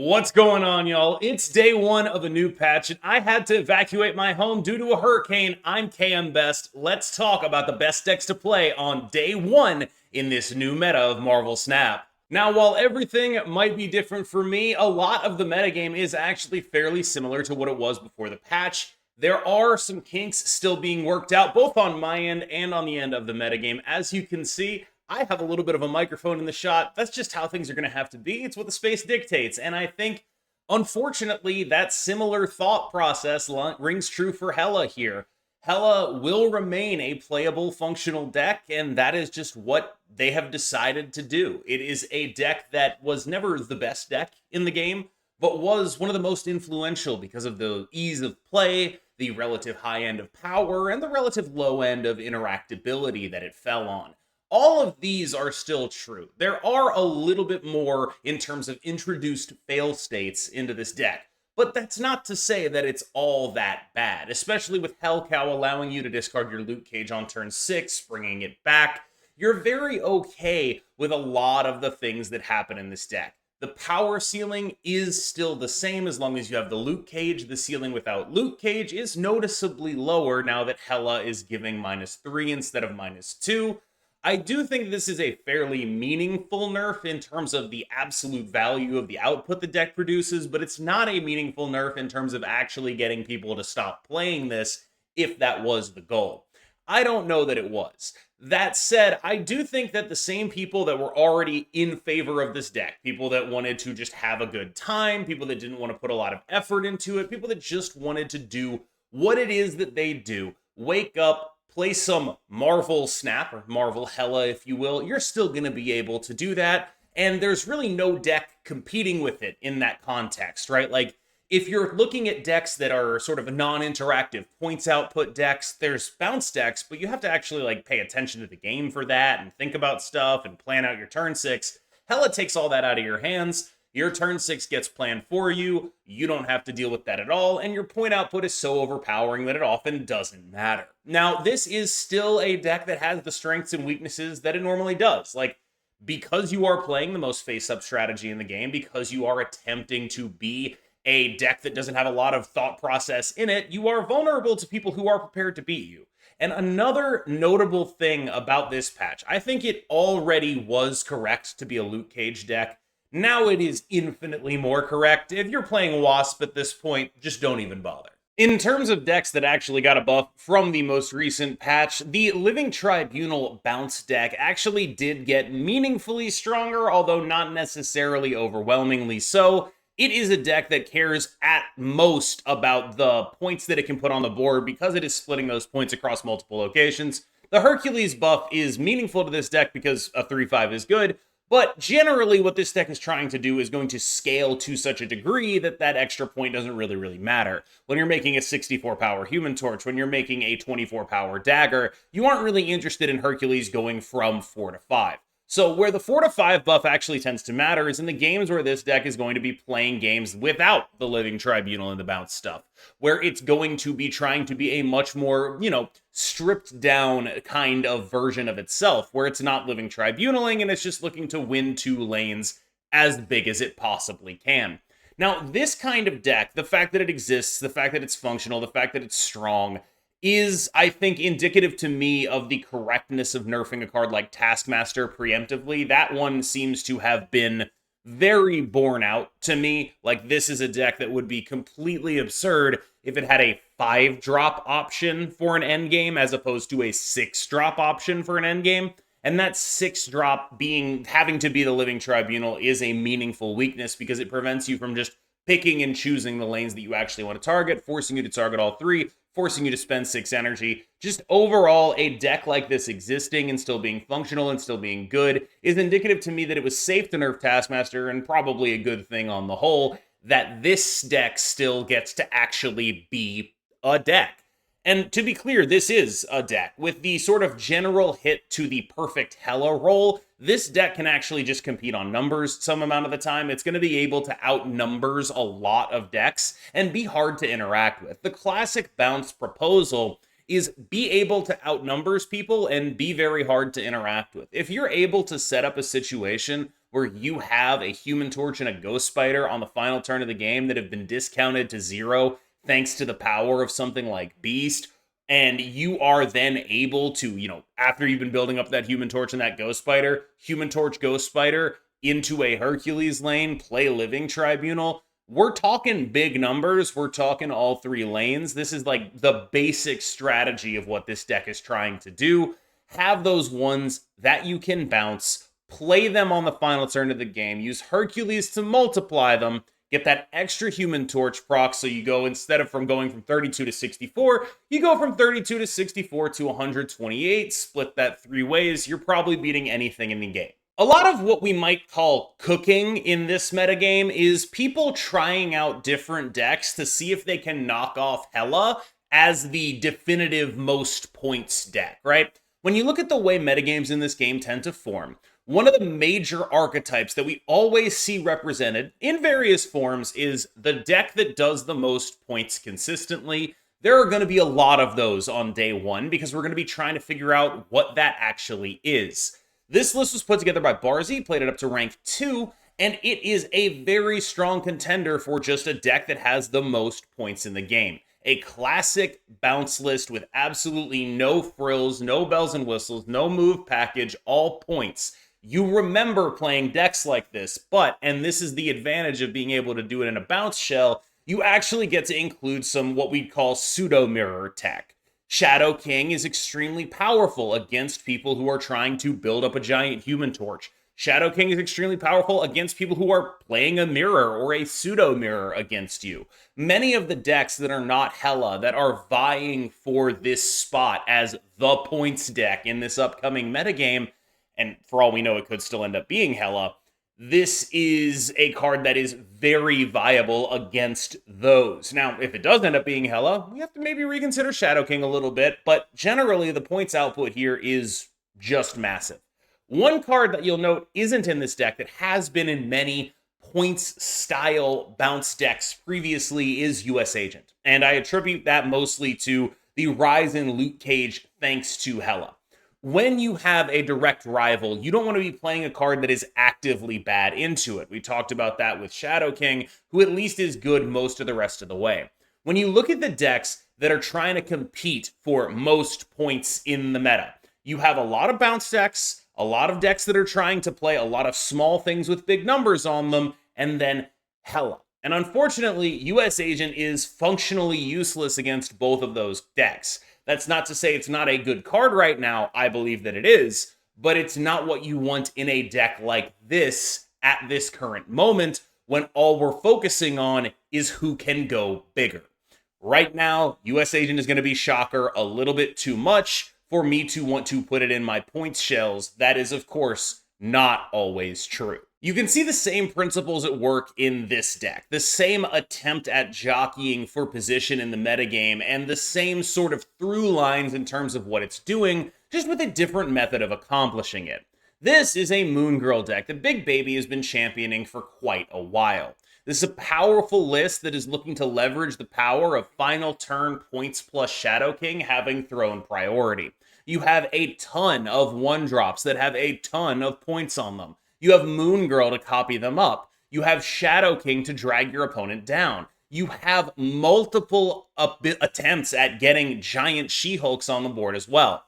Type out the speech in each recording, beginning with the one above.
What's going on, y'all? It's day one of a new patch, and I had to evacuate my home due to a hurricane. I'm KM Best. Let's talk about the best decks to play on day one in this new meta of Marvel Snap. Now, while everything might be different for me, a lot of the metagame is actually fairly similar to what it was before the patch. There are some kinks still being worked out, both on my end and on the end of the metagame. As you can see, I have a little bit of a microphone in the shot. That's just how things are going to have to be. It's what the space dictates. And I think, unfortunately, that similar thought process rings true for Hela here. Hela will remain a playable, functional deck, and that is just what they have decided to do. It is a deck that was never the best deck in the game, but was one of the most influential because of the ease of play, the relative high end of power, and the relative low end of interactability that it fell on. All of these are still true. There are a little bit more in terms of introduced fail states into this deck, but that's not to say that it's all that bad, especially with Hellcow allowing you to discard your loot cage on turn 6, bringing it back. You're very okay with a lot of the things that happen in this deck. The power ceiling is still the same as long as you have the loot cage. The ceiling without loot cage is noticeably lower now that Hela is giving -3 instead of -2. I do think this is a fairly meaningful nerf in terms of the absolute value of the output the deck produces, but it's not a meaningful nerf in terms of actually getting people to stop playing this if that was the goal. I don't know that it was. That said, I do think that the same people that were already in favor of this deck, people that wanted to just have a good time, people that didn't want to put a lot of effort into it, people that just wanted to do what it is that they do, wake up, play some Marvel Snap, or Marvel Hela, if you will, you're still going to be able to do that, and there's really no deck competing with it in that context, right? Like, if you're looking at decks that are sort of non-interactive points output decks, there's bounce decks, but you have to actually, like, pay attention to the game for that, and think about stuff, and plan out your turn 6. Hela takes all that out of your hands. Your turn 6 gets planned for you, you don't have to deal with that at all, and your point output is so overpowering that it often doesn't matter. Now, this is still a deck that has the strengths and weaknesses that it normally does. Like, because you are playing the most face-up strategy in the game, because you are attempting to be a deck that doesn't have a lot of thought process in it, you are vulnerable to people who are prepared to beat you. And another notable thing about this patch, I think it already was correct to be a loot cage deck. Now it is infinitely more correct. If you're playing Wasp at this point, just don't even bother. In terms of decks that actually got a buff from the most recent patch, the Living Tribunal bounce deck actually did get meaningfully stronger, although not necessarily overwhelmingly so. It is a deck that cares at most about the points that it can put on the board because it is splitting those points across multiple locations. The Hercules buff is meaningful to this deck because a 3/5 is good, but generally what this deck is trying to do is going to scale to such a degree that that extra point doesn't really matter. When you're making a 64 power Human Torch, when you're making a 24 power Dagger, you aren't really interested in Hercules going from 4 to 5. So where the 4 to 5 buff actually tends to matter is in the games where this deck is going to be playing games without the Living Tribunal and the bounce stuff, where it's going to be trying to be a much more, stripped down kind of version of itself, where it's not Living Tribunaling and it's just looking to win 2 lanes as big as it possibly can. Now, this kind of deck, the fact that it exists, the fact that it's functional, the fact that it's strong, is, I think, indicative to me of the correctness of nerfing a card like Taskmaster preemptively. That one seems to have been very borne out to me. Like, this is a deck that would be completely absurd if it had a 5-drop option for an endgame as opposed to a 6-drop option for an endgame. And that 6-drop having to be the Living Tribunal is a meaningful weakness because it prevents you from just picking and choosing the lanes that you actually want to target, forcing you to target all 3, forcing you to spend 6 energy. Just overall, a deck like this existing and still being functional and still being good is indicative to me that it was safe to nerf Taskmaster, and probably a good thing on the whole, that this deck still gets to actually be a deck. And to be clear, this is a deck. With the sort of general hit to the perfect Hela roll, this deck can actually just compete on numbers some amount of the time. It's going to be able to outnumbers a lot of decks and be hard to interact with. The classic bounce proposal is be able to outnumbers people and be very hard to interact with. If you're able to set up a situation where you have a Human Torch and a Ghost Spider on the final turn of the game that have been discounted to 0 thanks to the power of something like Beast, and you are then able to, after you've been building up that Human Torch and that Ghost Spider, Human Torch, Ghost Spider into a Hercules lane, play Living Tribunal. We're talking big numbers. We're talking all 3 lanes. This is like the basic strategy of what this deck is trying to do. Have those ones that you can bounce, play them on the final turn of the game, use Hercules to multiply them, get that extra Human Torch proc, so you go, instead of going from 32 to 64, you go from 32 to 64 to 128, split that 3 ways, you're probably beating anything in the game. A lot of what we might call cooking in this metagame is people trying out different decks to see if they can knock off Hela as the definitive most points deck, right? When you look at the way metagames in this game tend to form, one of the major archetypes that we always see represented in various forms is the deck that does the most points consistently. There are going to be a lot of those on day 1 because we're going to be trying to figure out what that actually is. This list was put together by Barzy, played it up to rank 2, and it is a very strong contender for just a deck that has the most points in the game. A classic bounce list with absolutely no frills, no bells and whistles, no move package, all points. You remember playing decks like this, but, and this is the advantage of being able to do it in a bounce shell, you actually get to include some what we'd call pseudo-mirror tech. Shadow King is extremely powerful against people who are trying to build up a giant Human Torch. Shadow King is extremely powerful against people who are playing a mirror or a pseudo-mirror against you. Many of the decks that are not Hela, that are vying for this spot as the points deck in this upcoming metagame, and for all we know, it could still end up being Hela, this is a card that is very viable against those. Now, if it does end up being Hela, we have to maybe reconsider Shadow King a little bit, but generally the points output here is just massive. One card that you'll note isn't in this deck that has been in many points-style bounce decks previously is US Agent, and I attribute that mostly to the rise in loot cage thanks to Hela. When you have a direct rival, you don't want to be playing a card that is actively bad into it. We talked about that with Shadow King, who at least is good most of the rest of the way. When you look at the decks that are trying to compete for most points in the meta, you have a lot of bounce decks, a lot of decks that are trying to play a lot of small things with big numbers on them, and then Hela. And unfortunately, US Agent is functionally useless against both of those decks. That's not to say it's not a good card right now. I believe that it is, but it's not what you want in a deck like this at this current moment when all we're focusing on is who can go bigger. Right now, US Agent is going to be, shocker, a little bit too much for me to want to put it in my points shells. That is, of course, not always true. You can see the same principles at work in this deck, the same attempt at jockeying for position in the metagame, and the same sort of through lines in terms of what it's doing, just with a different method of accomplishing it. This is a Moon Girl deck that Bigbaby has been championing for quite a while. This is a powerful list that is looking to leverage the power of final turn points plus Shadow King having throne priority. You have a ton of 1-drops that have a ton of points on them. You have Moon Girl to copy them up. You have Shadow King to drag your opponent down. You have multiple attempts at getting giant She-Hulks on the board as well.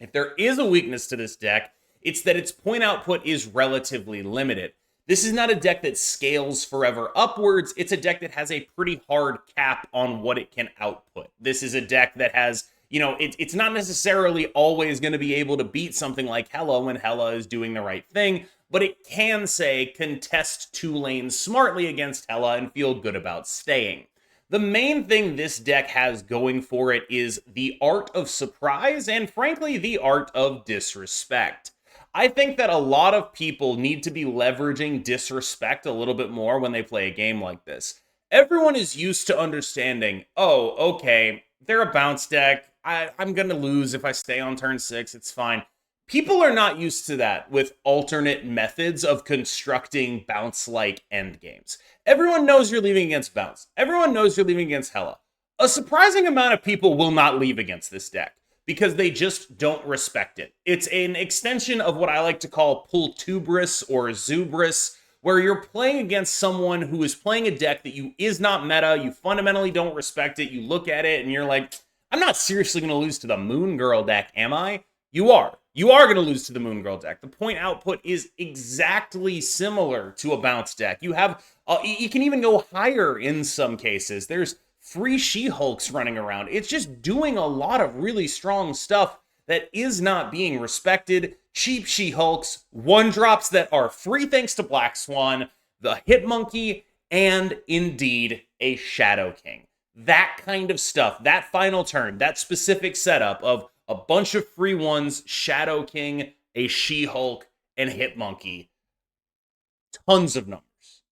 If there is a weakness to this deck, it's that its point output is relatively limited. This is not a deck that scales forever upwards. It's a deck that has a pretty hard cap on what it can output. This is a deck that has, it's not necessarily always going to be able to beat something like Hela when Hela is doing the right thing, but it can, say, contest 2 lanes smartly against Hela and feel good about staying. The main thing this deck has going for it is the art of surprise and, frankly, the art of disrespect. I think that a lot of people need to be leveraging disrespect a little bit more when they play a game like this. Everyone is used to understanding, oh, okay, they're a bounce deck. I'm going to lose if I stay on turn 6. It's fine. People are not used to that with alternate methods of constructing bounce-like endgames. Everyone knows you're leaving against bounce. Everyone knows you're leaving against Hela. A surprising amount of people will not leave against this deck. because they just don't respect it. It's an extension of what I like to call Pultubris or Zubris, where you're playing against someone who is playing a deck that is not meta, you fundamentally don't respect it, you look at it and you're like, I'm not seriously going to lose to the Moon Girl deck, am I? You are. You are going to lose to the Moon Girl deck. The point output is exactly similar to a bounce deck. You have, you can even go higher in some cases. There's free She-Hulks running around. It's just doing a lot of really strong stuff that is not being respected. Cheap She-Hulks, 1-drops that are free thanks to Black Swan, the Hit Monkey, and indeed a Shadow King. That kind of stuff, that final turn, that specific setup of a bunch of free ones, Shadow King, a She-Hulk, and Hit Monkey. Tons of numbers.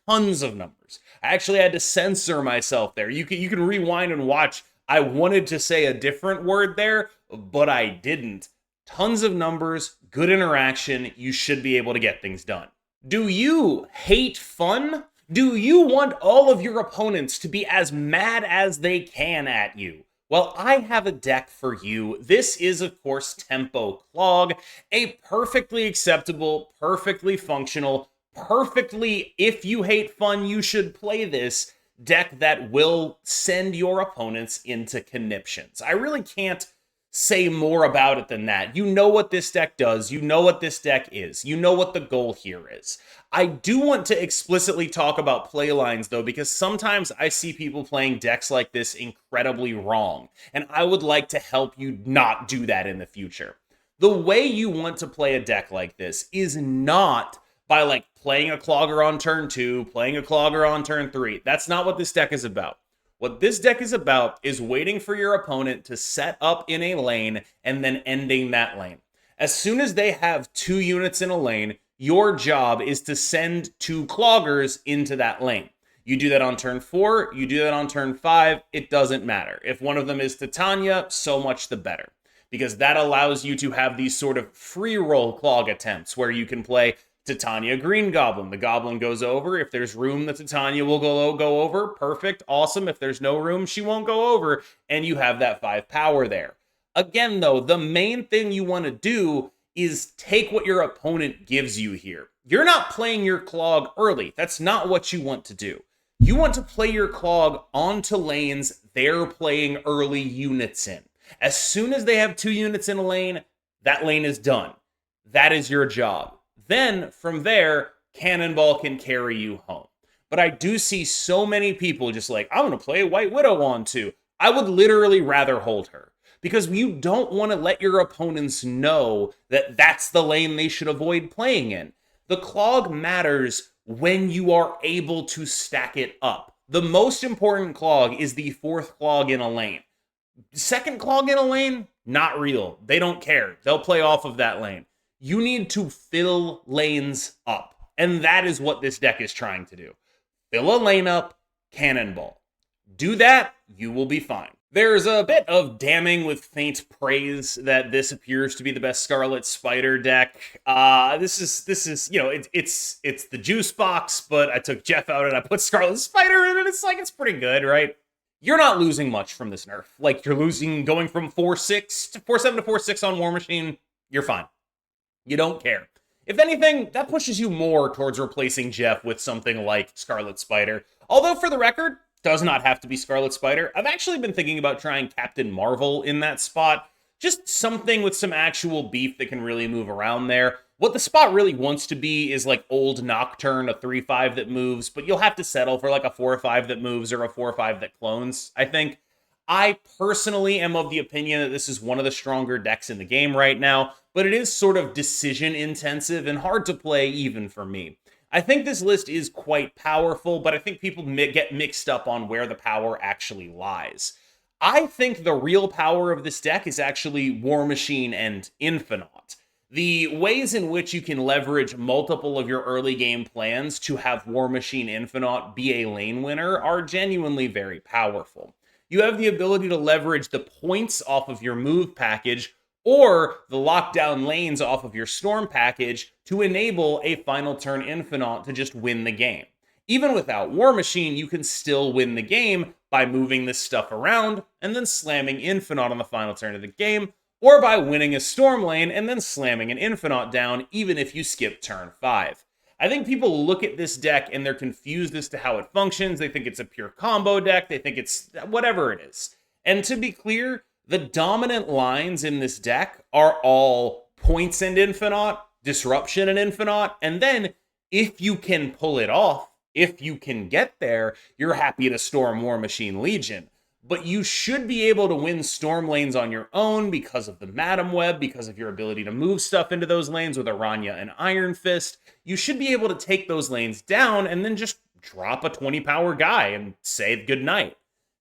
Tons of numbers. I actually had to censor myself there. You can rewind and watch. I wanted to say a different word there, but I didn't. Tons of numbers, good interaction. You should be able to get things done. Do you hate fun? Do you want all of your opponents to be as mad as they can at you? Well, I have a deck for you. This is, of course, Tempo Clog, a perfectly acceptable, perfectly functional, perfectly, if you hate fun, you should play this deck that will send your opponents into conniptions. I really can't say more about it than that. You know what this deck does. You know what this deck is. You know what the goal here is. I do want to explicitly talk about play lines, though, because sometimes I see people playing decks like this incredibly wrong, and I would like to help you not do that in the future. The way you want to play a deck like this is not by, like, playing a Clogger on turn 2, playing a Clogger on turn 3. That's not what this deck is about. What this deck is about is waiting for your opponent to set up in a lane and then ending that lane. As soon as they have 2 units in a lane, your job is to send 2 Cloggers into that lane. You do that on turn 4, you do that on turn 5, it doesn't matter. If one of them is Titania, so much the better. Because that allows you to have these sort of free roll Clog attempts where you can play Titania Green Goblin. The Goblin goes over. If there's room, the Titania will go over. Perfect. Awesome. If there's no room, she won't go over. And you have that 5 power there. Again, though, the main thing you want to do is take what your opponent gives you here. You're not playing your Clog early. That's not what you want to do. You want to play your Clog onto lanes they're playing early units in. As soon as they have 2 units in a lane, that lane is done. That is your job. Then, from there, Cannonball can carry you home. But I do see so many people just like, I'm going to play White Widow on 2. I would literally rather hold her. Because you don't want to let your opponents know that that's the lane they should avoid playing in. The Clog matters when you are able to stack it up. The most important Clog is the 4th Clog in a lane. 2nd Clog in a lane? Not real. They don't care. They'll play off of that lane. You need to fill lanes up. And that is what this deck is trying to do. Fill a lane up, Cannonball. Do that, you will be fine. There's a bit of damning with faint praise that this appears to be the best Scarlet Spider deck. This is you know, it's the juice box, but I took Jeff out and I put Scarlet Spider in it. It's pretty good, right? You're not losing much from this nerf. Like, you're losing going from 4-6 to 4-7 to 4-6 on War Machine. You're fine. You don't care. If anything, that pushes you more towards replacing Jeff with something like Scarlet Spider. Although, for the record, does not have to be Scarlet Spider. I've actually been thinking about trying Captain Marvel in that spot. Just something with some actual beef that can really move around there. What the spot really wants to be is like old Nocturne, a 3-5 that moves, but you'll have to settle for like a 4-5 that moves or a 4-5 that clones, I think. I personally am of the opinion that this is one of the stronger decks in the game right now, but it is sort of decision intensive and hard to play even for me. I think this list is quite powerful, but I think people get mixed up on where the power actually lies. I think the real power of this deck is actually War Machine and Infinite. The ways in which you can leverage multiple of your early game plans to have War Machine Infinite be a lane winner are genuinely very powerful. You have the ability to leverage the points off of your move package or the lockdown lanes off of your storm package to enable a final turn Infinite to just win the game. Even without War Machine, you can still win the game by moving this stuff around and then slamming Infinite on the final turn of the game, or by winning a Storm Lane and then slamming an Infinite down even if you skip turn 5. I think people look at this deck and they're confused as to how it functions. They think it's a pure combo deck. They think it's whatever it is. And to be clear, the dominant lines in this deck are all points and Infinite, disruption and Infinite, and then if you can pull it off, if you can get there, you're happy to Storm War Machine Legion. But you should be able to win Storm lanes on your own because of the Madam Web, because of your ability to move stuff into those lanes with Aranya and Iron Fist. You should be able to take those lanes down and then just drop a 20 power guy and say goodnight.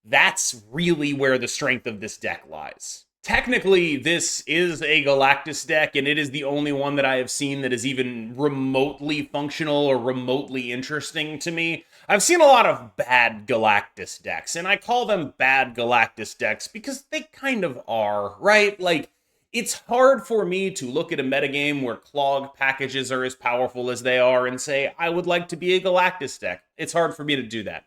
That's really where the strength of this deck lies. Technically, this is a Galactus deck, and it is the only one that I have seen that is even remotely functional or remotely interesting to me. I've seen a lot of bad Galactus decks, and I call them bad Galactus decks because they kind of are, right? Like, it's hard for me to look at a metagame where clog packages are as powerful as they are and say, I would like to be a Galactus deck. It's hard for me to do that.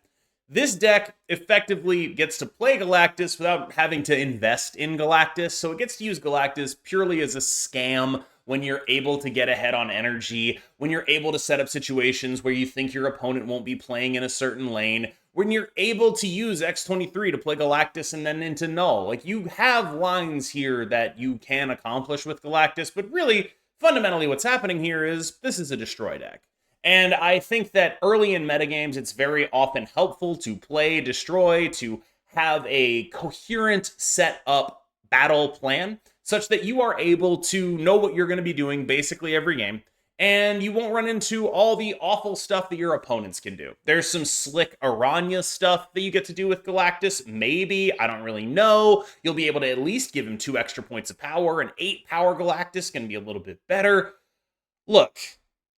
This deck effectively gets to play Galactus without having to invest in Galactus, so it gets to use Galactus purely as a scam when you're able to get ahead on energy, when you're able to set up situations where you think your opponent won't be playing in a certain lane, when you're able to use X23 to play Galactus and then into Null. Like, you have lines here that you can accomplish with Galactus, but really, fundamentally what's happening here is this is a destroy deck. And I think that early in metagames, it's very often helpful to play Destroy, to have a coherent set up battle plan, such that you are able to know what you're going to be doing basically every game, and you won't run into all the awful stuff that your opponents can do. There's some slick Aranya stuff that you get to do with Galactus, maybe, I don't really know. You'll be able to at least give him 2 extra points of power, and 8 power Galactus can be a little bit better. Look,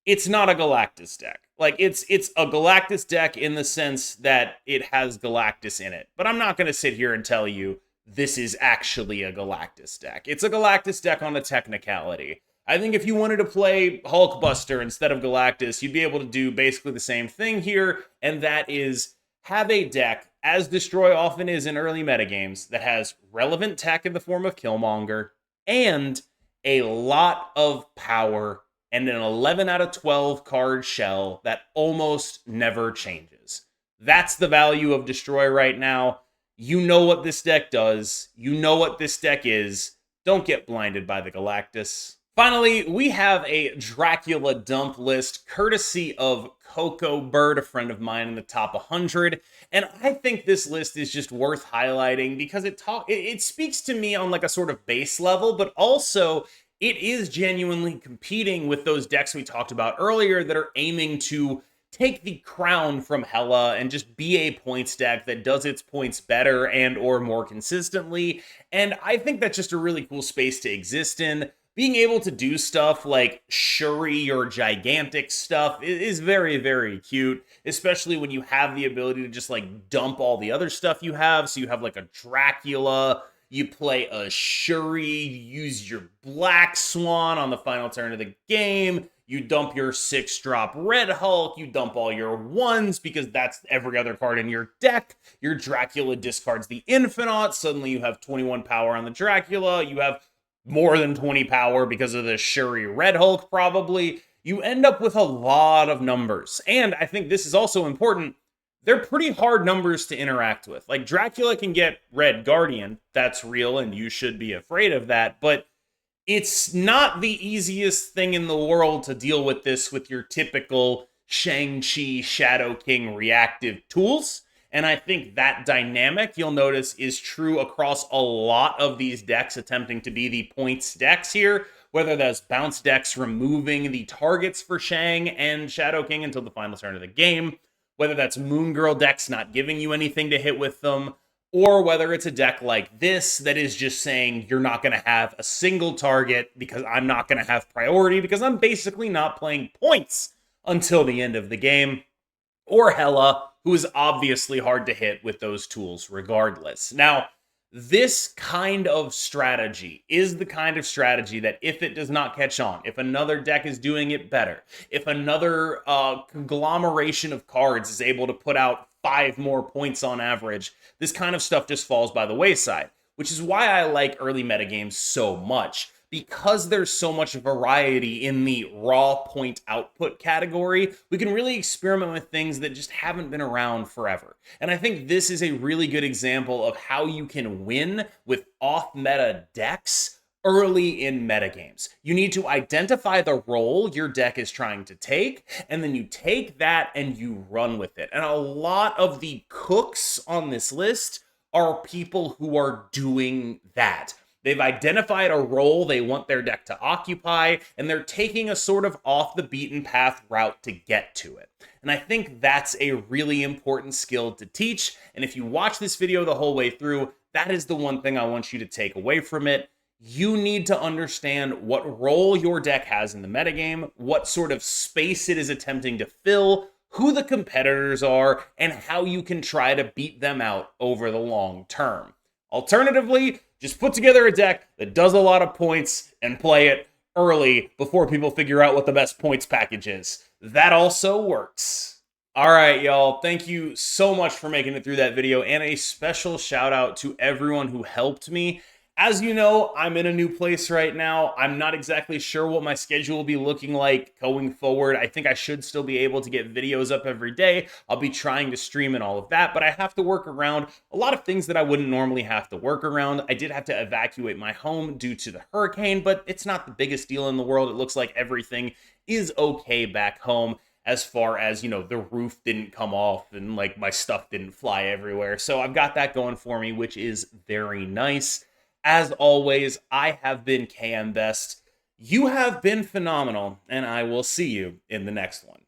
it's not a Galactus deck. Like, it's a Galactus deck in the sense that it has Galactus in it. But I'm not going to sit here and tell you this is actually a Galactus deck. It's a Galactus deck on the technicality. I think if you wanted to play Hulkbuster instead of Galactus, you'd be able to do basically the same thing here, and that is have a deck, as Destroy often is in early metagames, that has relevant tech in the form of Killmonger, and a lot of power and an 11 out of 12 card shell that almost never changes. That's the value of Destroy right now. You know what this deck does. You know what this deck is. Don't get blinded by the Galactus. Finally, we have a Dracula dump list, courtesy of Cocobird, a friend of mine in the top 100. And I think this list is just worth highlighting because it speaks to me on like a sort of base level, but also it is genuinely competing with those decks we talked about earlier that are aiming to take the crown from Hela and just be a points deck that does its points better and or more consistently. And I think that's just a really cool space to exist in. Being able to do stuff like Shuri or gigantic stuff is very, very cute, especially when you have the ability to just like dump all the other stuff you have. So you have like a Dracula, you play a Shuri, you use your Black Swan on the final turn of the game, you dump your 6-drop Red Hulk, you dump all your 1s because that's every other card in your deck, your Dracula discards the Infinite, suddenly you have 21 power on the Dracula, you have more than 20 power because of the Shuri Red Hulk probably. You end up with a lot of numbers, and I think this is also important. They're pretty hard numbers to interact with. Like, Dracula can get Red Guardian. That's real, and you should be afraid of that. But it's not the easiest thing in the world to deal with this with your typical Shang-Chi Shadow King reactive tools. And I think that dynamic, you'll notice, is true across a lot of these decks attempting to be the points decks here. Whether that's bounce decks removing the targets for Shang and Shadow King until the final turn of the game, whether that's Moon Girl decks not giving you anything to hit with them, or whether it's a deck like this that is just saying you're not going to have a single target because I'm not going to have priority because I'm basically not playing points until the end of the game, or Hela, who is obviously hard to hit with those tools regardless. Now, This kind of strategy is the kind of strategy that if it does not catch on, if another deck is doing it better, if another conglomeration of cards is able to put out 5 more points on average, this kind of stuff just falls by the wayside, which is why I like early metagames so much. Because there's so much variety in the raw point output category, we can really experiment with things that just haven't been around forever. And I think this is a really good example of how you can win with off-meta decks early in metagames. You need to identify the role your deck is trying to take, and then you take that and you run with it. And a lot of the cooks on this list are people who are doing that. They've identified a role they want their deck to occupy, and they're taking a sort of off the beaten path route to get to it. And I think that's a really important skill to teach. And if you watch this video the whole way through, that is the one thing I want you to take away from it. You need to understand what role your deck has in the metagame, what sort of space it is attempting to fill, who the competitors are, and how you can try to beat them out over the long term. Alternatively, just put together a deck that does a lot of points and play it early before people figure out what the best points package is. That also works. All right, y'all. Thank you so much for making it through that video, and a special shout out to everyone who helped me. As you know, I'm in a new place right now. I'm not exactly sure what my schedule will be looking like going forward. I think I should still be able to get videos up every day. I'll be trying to stream and all of that, but I have to work around a lot of things that I wouldn't normally have to work around. I did have to evacuate my home due to the hurricane, but it's not the biggest deal in the world. It looks like everything is okay back home, as far as, you know, the roof didn't come off and like my stuff didn't fly everywhere. So I've got that going for me, which is very nice. As always, I have been KM Best. You have been phenomenal, and I will see you in the next one.